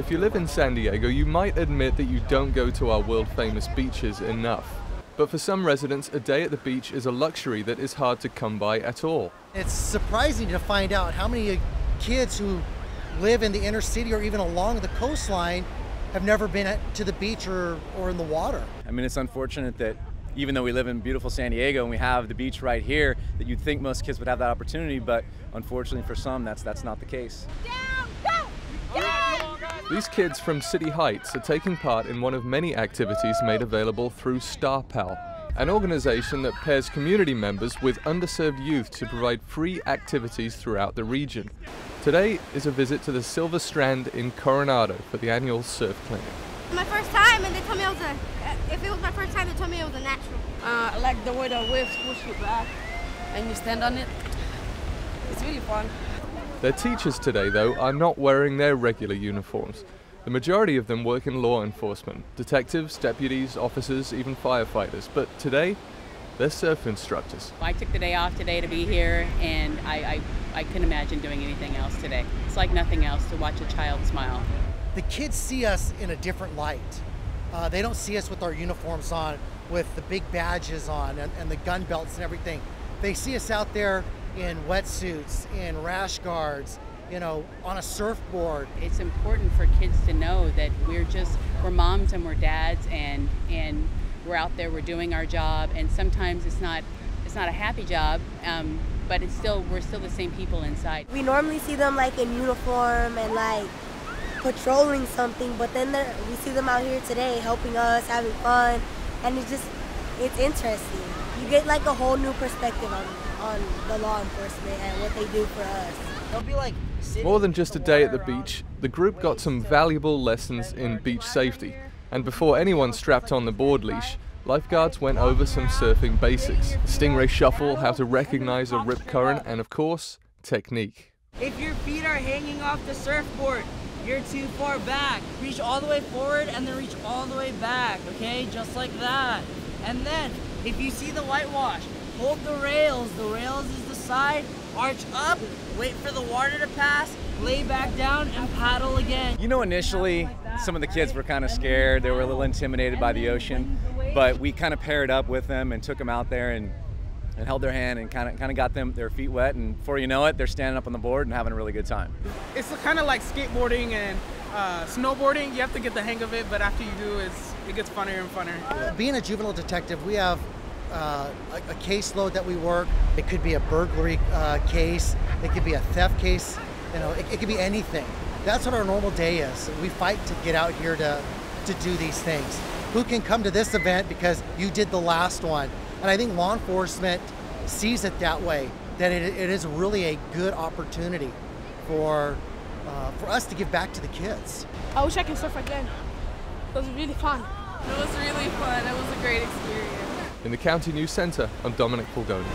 If you live in San Diego, you might admit that you don't go to our world-famous beaches enough. But for some residents, a day at the beach is a luxury that is hard to come by at all. It's surprising to find out how many kids who live in the inner city or even along the coastline have never been to the beach or in the water. I mean, it's unfortunate that even though we live in beautiful San Diego and we have the beach right here, that you'd think most kids would have that opportunity, but unfortunately for some, that's not the case. Down, go, down. These kids from City Heights are taking part in one of many activities made available through StarPal, an organization that pairs community members with underserved youth to provide free activities throughout the region. Today is a visit to the Silver Strand in Coronado for the annual surf clinic. My first time, and they told me if it was my first time, they told me it was a natural. I like the way the waves push you back and you stand on it. It's really fun. Their teachers today, though, are not wearing their regular uniforms. The majority of them work in law enforcement, detectives, deputies, officers, even firefighters. But today, they're surf instructors. I took the day off today to be here, and I couldn't imagine doing anything else today. It's like nothing else to watch a child smile. The kids see us in a different light. They don't see us with our uniforms on, with the big badges on and the gun belts and everything. They see us out there in wetsuits, in rash guards, you know, on a surfboard. It's important for kids to know that we're moms and we're dads, and we're out there, we're doing our job, and sometimes it's not a happy job, but we're still the same people inside. We normally see them like in uniform and like patrolling something, but then we see them out here today helping us, having fun, and it's interesting. You get like a whole new perspective on the law enforcement and what they do for us. They'll be like more than just a day at the beach, the group got some valuable lessons in beach safety. And before anyone strapped on the board leash, lifeguards went over some surfing basics. Stingray shuffle, how to recognize a rip current, and of course, technique. If your feet are hanging off the surfboard, you're too far back. Reach all the way forward and then reach all the way back, okay? Just like that. And then, if you see the whitewash, hold the rails. The rails is the side, arch up, wait for the water to pass, lay back down and paddle again. You know, initially, some of the kids were kind of scared. They were a little intimidated by the ocean, but we kind of paired up with them and took them out there and held their hand and kind of got their feet wet, and before you know it, they're standing up on the board and having a really good time. It's kind of like skateboarding and snowboarding. You have to get the hang of it, but after you do, it gets funnier and funner. Being a juvenile detective, we have a caseload that we work. It could be a burglary case, it could be a theft case, you know, it could be anything. That's what our normal day is. We fight to get out here to do these things. Who can come to this event because you did the last one? And I think law enforcement sees it that way, that it is really a good opportunity for us to give back to the kids. I wish I could surf again. It was really fun. It was really fun. It was a great experience. In the County News Center, I'm Dominic Fulgoni.